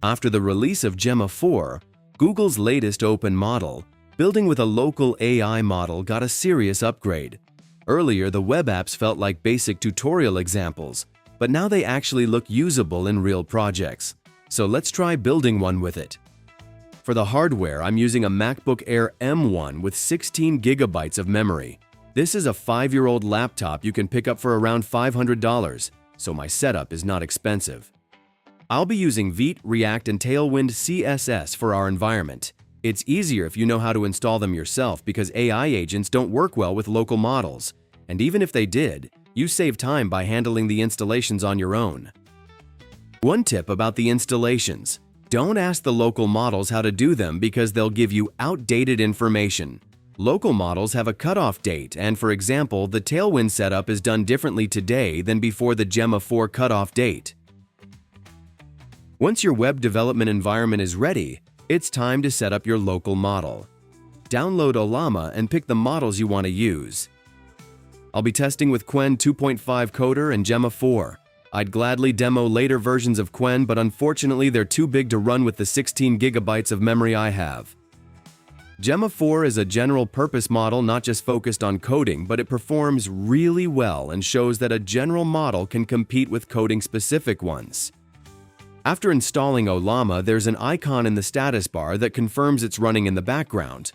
After the release of Gemma 4, Google's latest open model, building with a local AI model got a serious upgrade. Earlier, the web apps felt like basic tutorial examples, but now they actually look usable in real projects. So let's try building one with it. For the hardware, I'm using a MacBook Air M1 with 16 gigabytes of memory. This is a 5-year-old laptop you can pick up for around $500, so my setup is not expensive. I'll be using Vite, React, and Tailwind CSS for our environment. It's easier if you know how to install them yourself because AI agents don't work well with local models. And even if they did, you save time by handling the installations on your own. One tip about the installations: don't ask the local models how to do them because they'll give you outdated information. Local models have a cutoff date, and for example, the Tailwind setup is done differently today than before the Gemma 4 cutoff date. Once your web development environment is ready, it's time to set up your local model. Download Ollama and pick the models you want to use. I'll be testing with Qwen 2.5 Coder and Gemma 4. I'd gladly demo later versions of Qwen, but unfortunately they're too big to run with the 16 gigabytes of memory I have. Gemma 4 is a general-purpose model not just focused on coding, but it performs really well and shows that a general model can compete with coding-specific ones. After installing Ollama, there's an icon in the status bar that confirms it's running in the background.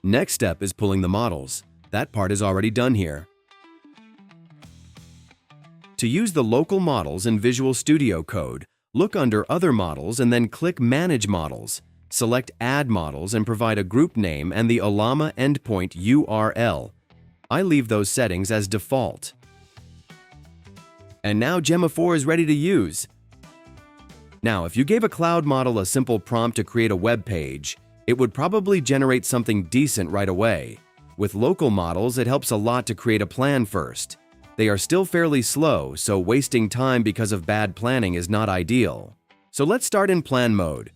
Next step is pulling the models. That part is already done here. To use the local models in Visual Studio Code, look under Other Models and then click Manage Models. Select Add Models and provide a group name and the Ollama endpoint URL. I leave those settings as default. And now Gemma 4 is ready to use. Now, if you gave a cloud model a simple prompt to create a web page, it would probably generate something decent right away. With local models, it helps a lot to create a plan first. They are still fairly slow, so wasting time because of bad planning is not ideal. So let's start in plan mode.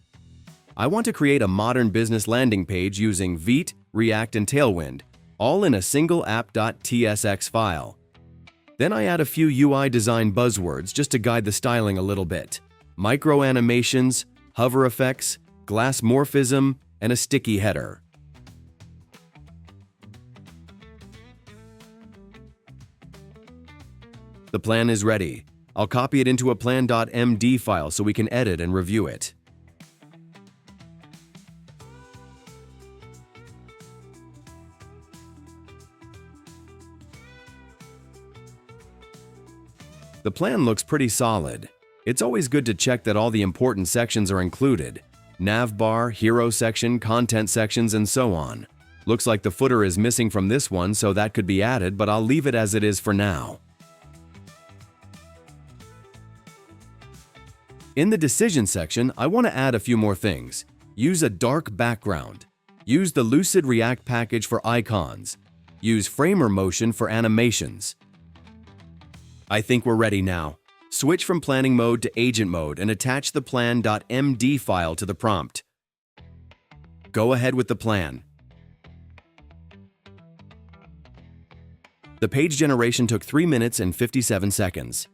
I want to create a modern business landing page using Vite, React, and Tailwind, all in a single app.tsx file. Then I add a few UI design buzzwords just to guide the styling a little bit. Micro animations, hover effects, glass morphism, and a sticky header. The plan is ready. I'll copy it into a plan.md file so we can edit and review it. The plan looks pretty solid. It's always good to check that all the important sections are included. Nav bar, hero section, content sections, and so on. Looks like the footer is missing from this one, so that could be added, but I'll leave it as it is for now. In the decision section, I want to add a few more things. Use a dark background. Use the Lucid React package for icons. Use Framer Motion for animations. I think we're ready now. Switch from planning mode to agent mode and attach the plan.md file to the prompt. Go ahead with the plan. The page generation took 3 minutes and 57 seconds.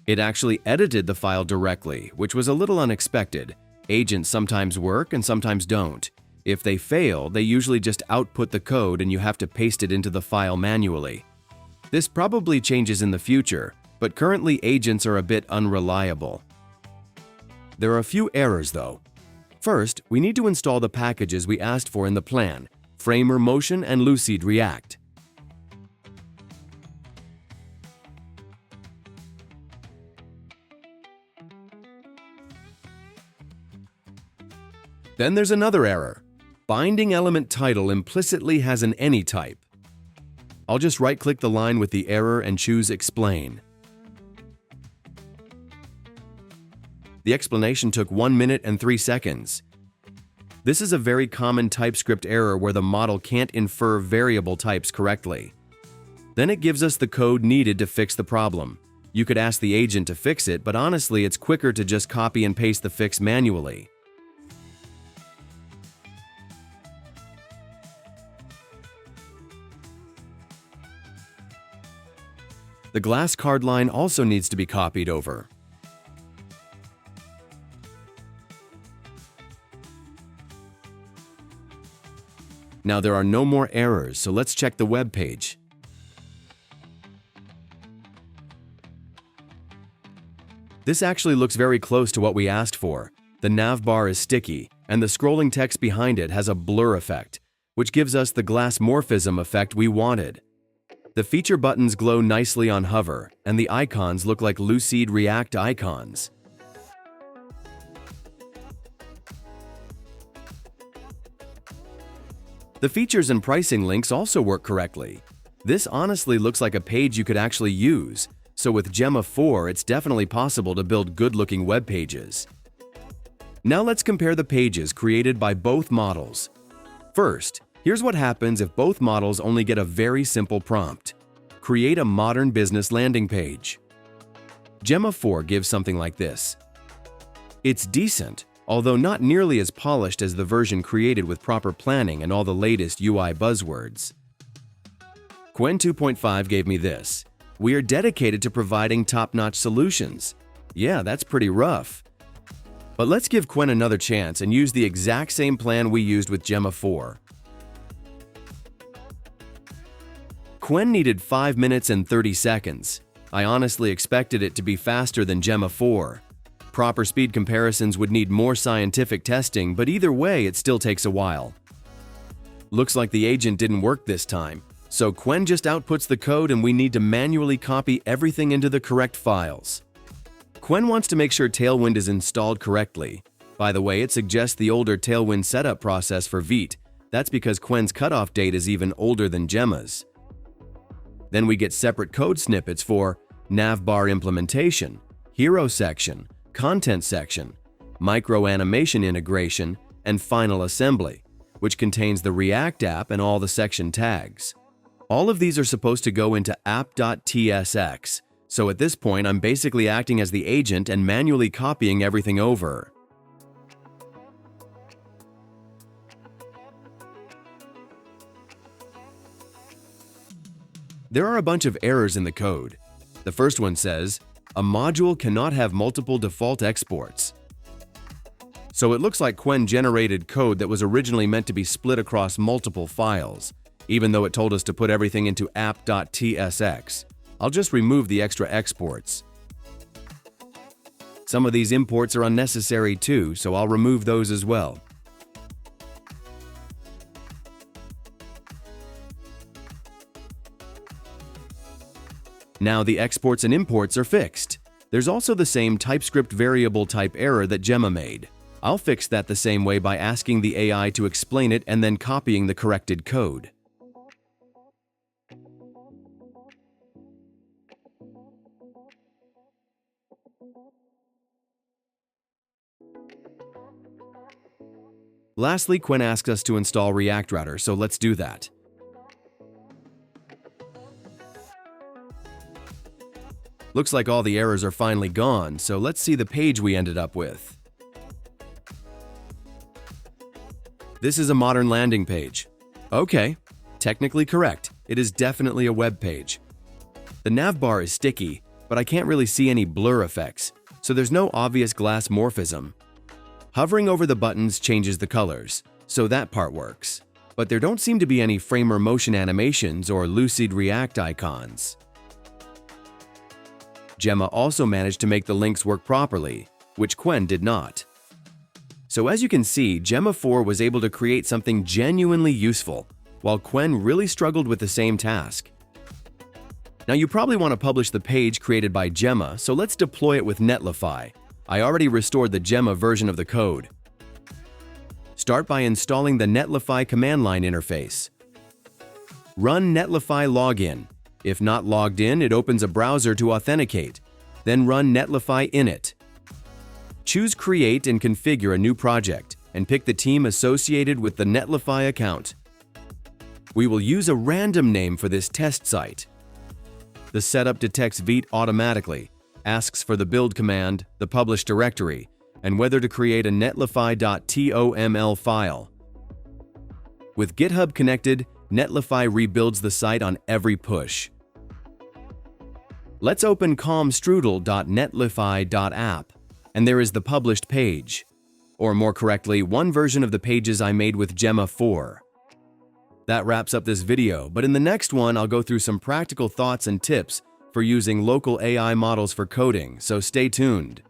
It actually edited the file directly, which was a little unexpected. Agents sometimes work and sometimes don't. If they fail, they usually just output the code and you have to paste it into the file manually. This probably changes in the future, but currently agents are a bit unreliable. There are a few errors though. First, we need to install the packages we asked for in the plan, Framer Motion and Lucid React. Then there's another error. Binding element title implicitly has an any type. I'll just right-click the line with the error and choose Explain. The explanation took 1 minute and 3 seconds. This is a very common TypeScript error where the model can't infer variable types correctly. Then it gives us the code needed to fix the problem. You could ask the agent to fix it, but honestly, it's quicker to just copy and paste the fix manually. The glass card line also needs to be copied over. Now there are no more errors, so let's check the web page. This actually looks very close to what we asked for. The navbar is sticky, and the scrolling text behind it has a blur effect, which gives us the glass morphism effect we wanted. The feature buttons glow nicely on hover, and the icons look like Lucid React icons. The features and pricing links also work correctly. This honestly looks like a page you could actually use, so with Gemma 4, it's definitely possible to build good-looking web pages. Now let's compare the pages created by both models. First, here's what happens if both models only get a very simple prompt. Create a modern business landing page. Gemma 4 gives something like this. It's decent, although not nearly as polished as the version created with proper planning and all the latest UI buzzwords. Qwen 2.5 gave me this. We are dedicated to providing top-notch solutions. Yeah, that's pretty rough. But let's give Qwen another chance and use the exact same plan we used with Gemma 4. Qwen needed 5 minutes and 30 seconds. I honestly expected it to be faster than Gemma 4. Proper speed comparisons would need more scientific testing, but either way, it still takes a while. Looks like the agent didn't work this time, so Qwen just outputs the code and we need to manually copy everything into the correct files. Qwen wants to make sure Tailwind is installed correctly. By the way, it suggests the older Tailwind setup process for Vite. That's because Qwen's cutoff date is even older than Gemma's. Then we get separate code snippets for navbar implementation, hero section, content section, micro animation integration, and final assembly, which contains the React app and all the section tags. All of these are supposed to go into app.tsx, so at this point I'm basically acting as the agent and manually copying everything over. There are a bunch of errors in the code. The first one says, a module cannot have multiple default exports. So it looks like Qwen generated code that was originally meant to be split across multiple files, even though it told us to put everything into app.tsx. I'll just remove the extra exports. Some of these imports are unnecessary too, so I'll remove those as well. Now the exports and imports are fixed. There's also the same TypeScript variable type error that Gemma made. I'll fix that the same way by asking the AI to explain it and then copying the corrected code. Lastly, Qwen asks us to install React Router, so let's do that. Looks like all the errors are finally gone, so let's see the page we ended up with. This is a modern landing page. Okay, technically correct. It is definitely a web page. The navbar is sticky, but I can't really see any blur effects, so there's no obvious glass morphism. Hovering over the buttons changes the colors, so that part works. But there don't seem to be any framer motion animations or Lucid React icons. Gemma also managed to make the links work properly, which Qwen did not. So as you can see, Gemma 4 was able to create something genuinely useful, while Qwen really struggled with the same task. Now you probably want to publish the page created by Gemma, so let's deploy it with Netlify. I already restored the Gemma version of the code. Start by installing the Netlify command line interface. Run Netlify login. If not logged in, it opens a browser to authenticate. Then run Netlify init. Choose Create and configure a new project, and pick the team associated with the Netlify account. We will use a random name for this test site. The setup detects Vite automatically, asks for the build command, the publish directory, and whether to create a netlify.toml file. With GitHub connected, Netlify rebuilds the site on every push. Let's open calmstrudel.netlify.app, and there is the published page. Or more correctly, one version of the pages I made with Gemma 4. That wraps up this video, but in the next one, I'll go through some practical thoughts and tips for using local AI models for coding, so stay tuned.